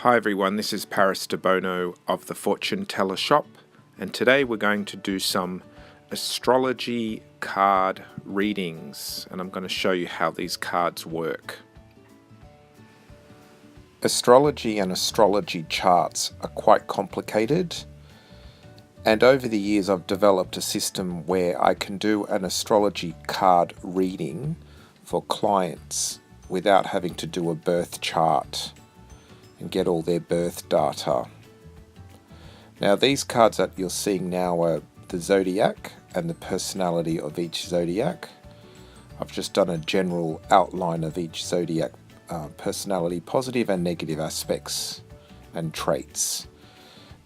Hi everyone, this is Paris Debono of the Fortune Teller Shop, and today we're going to do some astrology card readings, and I'm going to show you how these cards work. Astrology and astrology charts are quite complicated, and over the years I've developed a system where I can do an astrology card reading for clients without having to do a birth chart and get all their birth data. Now these cards that you're seeing now are the Zodiac and the personality of each Zodiac. I've just done a general outline of each Zodiac personality, positive and negative aspects and traits.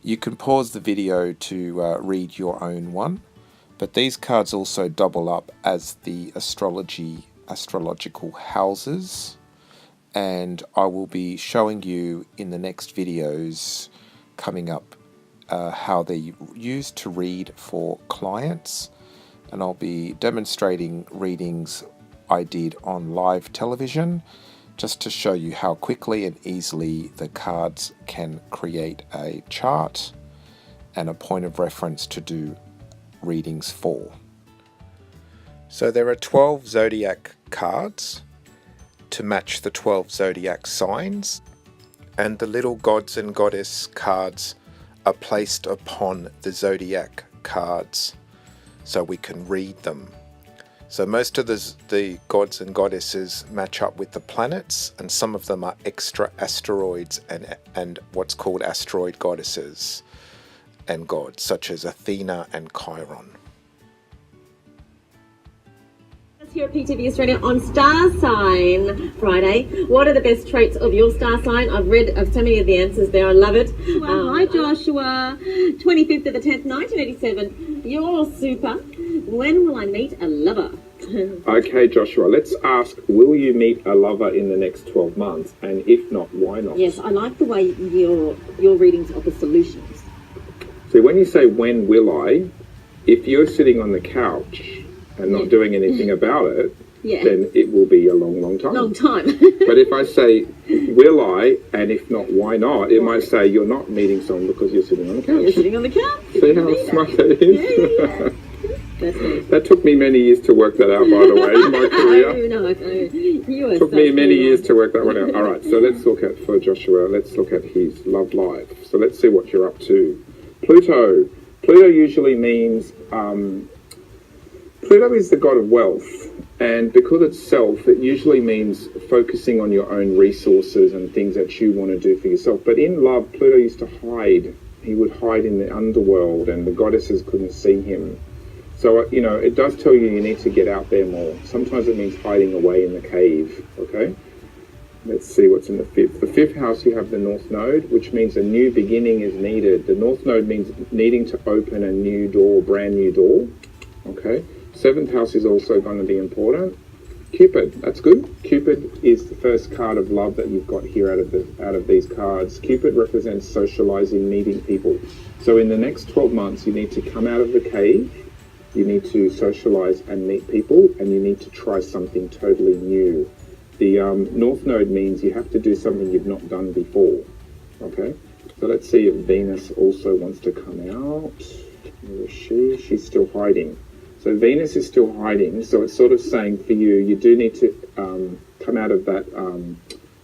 You can pause the video to read your own one, but these cards also double up as the astrological houses, and I will be showing you in the next videos coming up how they're used to read for clients, and I'll be demonstrating readings I did on live television just to show you how quickly and easily the cards can create a chart and a point of reference to do readings for. So there are 12 Zodiac cards to match the 12 Zodiac signs, and the little gods and goddess cards are placed upon the Zodiac cards so we can read them. So most of the gods and goddesses match up with the planets, and some of them are extra asteroids and what's called asteroid goddesses and gods, such as Athena and Chiron. Here at PTV Australia on Star Sign Friday. What are the best traits of your star sign? I've read of so many of the answers there. I love it. Hi Joshua, 25th of the 10th, 1987. You're super. When will I meet a lover? Okay, Joshua, let's ask, will you meet a lover in the next 12 months? And if not, why not? Yes, I like the way your readings offer solutions. So when you say, when will I, if you're sitting on the couch and not doing anything about it, then it will be a long, long time. Long time. But if I say, will I, and if not, why not, it might say you're not meeting someone because you're sitting on the couch. You're sitting on the couch. See how smart that is? Yeah. That took me many years to work that out, by the way, in my career. No. Took me many years to work that one out. All right, so let's look at, for Joshua, let's look at his love life. So let's see what you're up to. Pluto. Pluto usually means, Pluto is the god of wealth, and because it's self, it usually means focusing on your own resources and things that you want to do for yourself. But in love, Pluto used to hide. He would hide in the underworld, and the goddesses couldn't see him. So, it does tell you need to get out there more. Sometimes it means hiding away in the cave, okay? Let's see what's in the fifth. The fifth house, you have the North Node, which means a new beginning is needed. The North Node means needing to open a new door, brand new door, okay? Seventh house is also going to be important. Cupid, that's good. Cupid is the first card of love that you've got here out of these cards. Cupid represents socializing, meeting people. So in the next 12 months, you need to come out of the cave, you need to socialize and meet people, and you need to try something totally new. The North Node means you have to do something you've not done before, okay? So let's see if Venus also wants to come out. Where is she? She's still hiding. So Venus is still hiding, so it's sort of saying for you, you do need to come out of that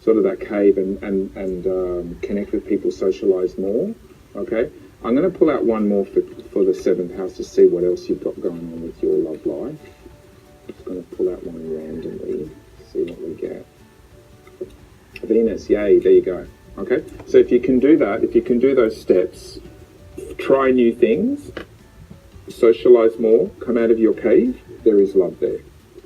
sort of that cave and connect with people, socialize more, okay? I'm going to pull out one more for the seventh house to see what else you've got going on with your love life. I'm just going to pull out one randomly, see what we get. Venus, yay, there you go. Okay, so if you can do that, if you can do those steps, try new things, socialize more, come out of your cave, there is love there.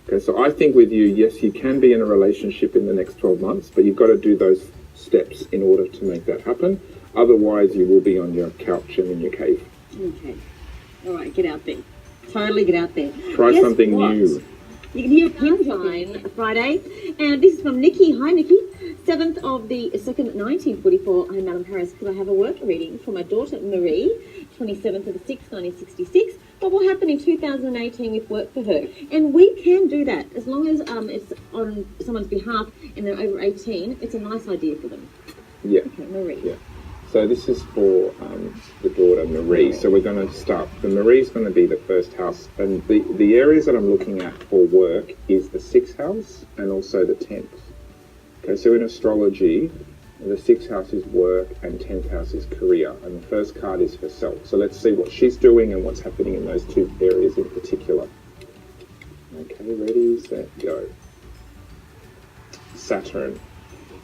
Okay, so I think with you, yes, you can be in a relationship in the next 12 months, but you've got to do those steps in order to make that happen. Otherwise, you will be on your couch and in your cave. Okay. All right, get out there. Totally get out there. Try something new. You can hear Pin Sign Friday. And this is from Nikki. Hi, Nikki. 7th of the 2nd, 1944. I'm Madam Paris. Could I have a work reading for my daughter, Marie? 27th of the 6th, 1966. What will happen in 2018 with work for her? And we can do that as long as it's on someone's behalf and they're over 18. It's a nice idea for them. Yeah. Okay, Marie. Yeah. So this is for the daughter Marie. So we're going to start. The Marie's going to be the first house, and the areas that I'm looking at for work is the 6th house and also the 10th. Okay, so in astrology, the 6th house is work and 10th house is career, and the first card is herself. So let's see what she's doing and what's happening in those two areas in particular. Okay, ready, set, go. Saturn.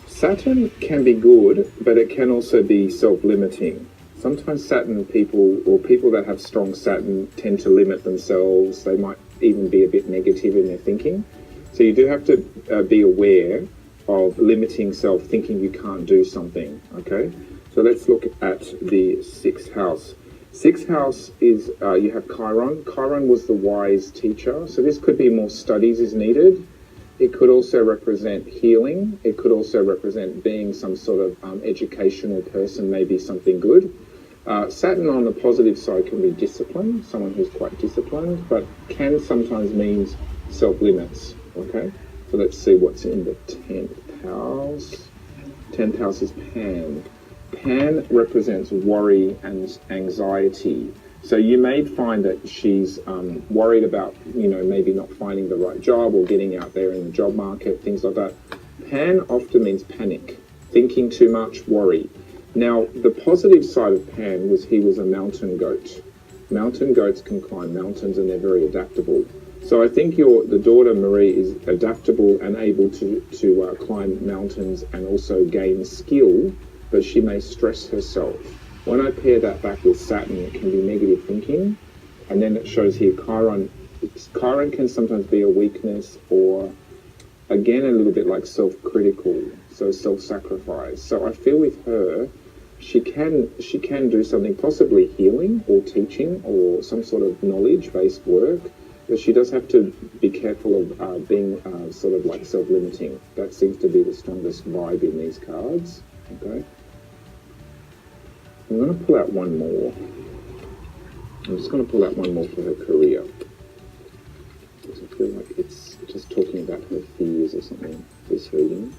Saturn can be good, but it can also be self-limiting. Sometimes Saturn people, or people that have strong Saturn, tend to limit themselves. They might even be a bit negative in their thinking. So you do have to be aware of limiting self, thinking you can't do something, okay? So let's look at the 6th house. 6th house is, you have Chiron. Chiron was the wise teacher. So this could be more studies is needed. It could also represent healing. It could also represent being some sort of educational person, maybe something good. Saturn on the positive side can be discipline, someone who's quite disciplined, but can sometimes mean self-limits, okay? So let's see what's in the 10th house. 10th house is Pan. Pan represents worry and anxiety. So you may find that she's worried about, maybe not finding the right job or getting out there in the job market, things like that. Pan often means panic, thinking too much, worry. Now, the positive side of Pan was he was a mountain goat. Mountain goats can climb mountains and they're very adaptable. So I think the daughter Marie is adaptable and able to climb mountains and also gain skill, but she may stress herself. When I pair that back with Saturn, it can be negative thinking. And then it shows here Chiron. Chiron can sometimes be a weakness or, again, a little bit like self-critical, so self-sacrifice. So I feel with her, she can do something, possibly healing or teaching or some sort of knowledge-based work, but she does have to be careful of being sort of like self-limiting. That seems to be the strongest vibe in these cards, okay? I'm going to pull out one more. I'm just going to pull out one more for her career. Because I feel like it's just talking about her fears or something, this reading.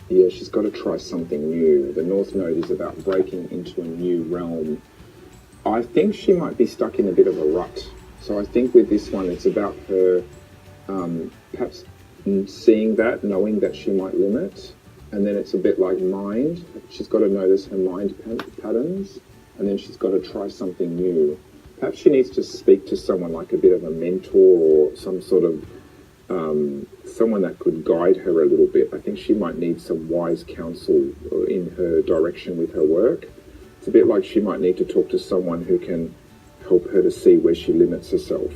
Yeah, she's got to try something new. The North Node is about breaking into a new realm. I think she might be stuck in a bit of a rut. So I think with this one, it's about her perhaps seeing that, knowing that she might limit. And then it's a bit like mind. She's got to notice her mind patterns, and then she's got to try something new. Perhaps she needs to speak to someone like a bit of a mentor or some sort of someone that could guide her a little bit. I think she might need some wise counsel in her direction with her work. It's a bit like she might need to talk to someone who can help her to see where she limits herself.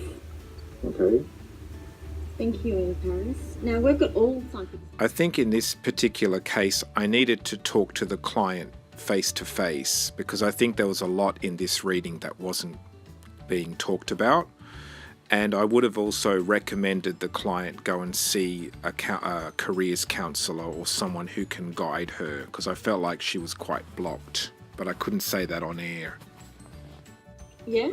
Okay? Thank you, in Paris. Now, we've got all psychics. I think in this particular case, I needed to talk to the client face to face because I think there was a lot in this reading that wasn't being talked about. And I would have also recommended the client go and see a careers counsellor or someone who can guide her because I felt like she was quite blocked, but I couldn't say that on air. Yeah?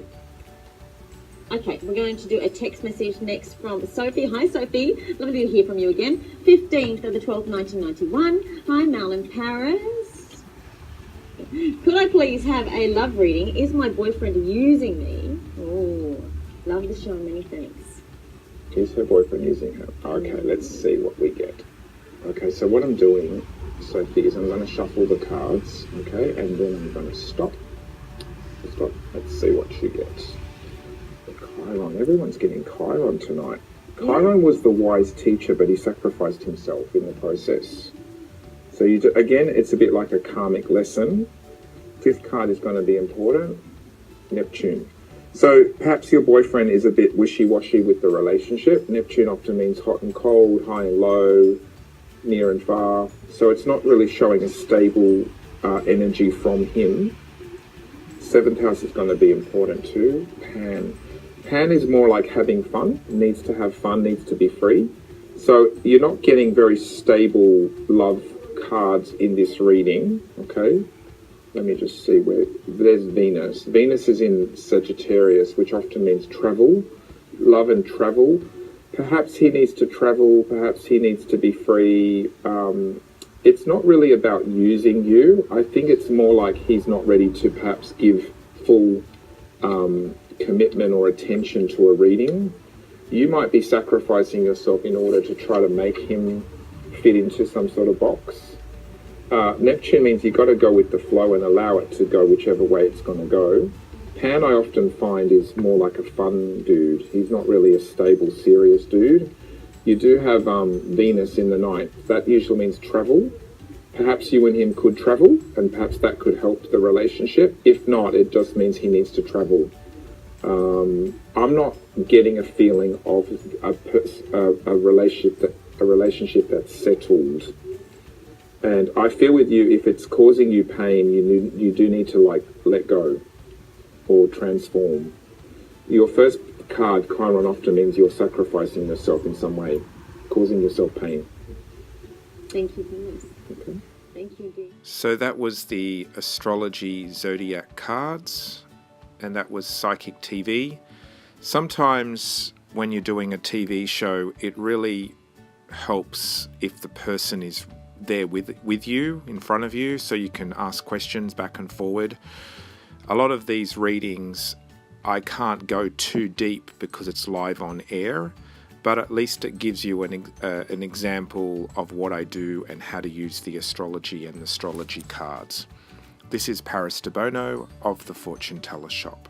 Okay, we're going to do a text message next from Sophie. Hi, Sophie. Lovely to hear from you again. 15th of the 12th, 1991. Hi, Mal and Paris. Could I please have a love reading? Is my boyfriend using me? Oh, love the show. Many thanks. Is her boyfriend using her? Okay, let's see what we get. Okay, so what I'm doing, Sophie, is I'm going to shuffle the cards, okay, and then I'm going to stop. Let's see what she gets. Chiron. Everyone's getting Chiron tonight. Chiron was the wise teacher, but he sacrificed himself in the process. So again, it's a bit like a karmic lesson. 5th card is going to be important. Neptune. So perhaps your boyfriend is a bit wishy-washy with the relationship. Neptune often means hot and cold, high and low, near and far. So it's not really showing a stable energy from him. 7th house is going to be important too. Pan is more like having fun, needs to have fun, needs to be free. So you're not getting very stable love cards in this reading, okay? Let me just see where, there's Venus. Venus is in Sagittarius, which often means travel, love and travel. Perhaps he needs to travel, perhaps he needs to be free. it's not really about using you. I think it's more like he's not ready to perhaps give full commitment or attention to a reading. You might be sacrificing yourself in order to try to make him fit into some sort of box. Neptune means you've got to go with the flow and allow it to go whichever way it's going to go. Pan, I often find, is more like a fun dude. He's not really a stable, serious dude. You do have Venus in the ninth. That usually means travel. Perhaps you and him could travel, and perhaps that could help the relationship. If not, it just means he needs to travel. I'm not getting a feeling of a relationship that's settled. And I feel with you, if it's causing you pain, you do need to like let go or transform. Your first card, Chiron, often means you're sacrificing yourself in some way, causing yourself pain. Thank you, Venus. Okay. Thank you, indeed. So that was the Astrology Zodiac cards, and that was Psychic TV. Sometimes when you're doing a TV show, it really helps if the person is there with you, in front of you, so you can ask questions back and forward. A lot of these readings, I can't go too deep because it's live on air, but at least it gives you an example of what I do and how to use the astrology and astrology cards. This is Paris Debono of the Fortune Teller Shop.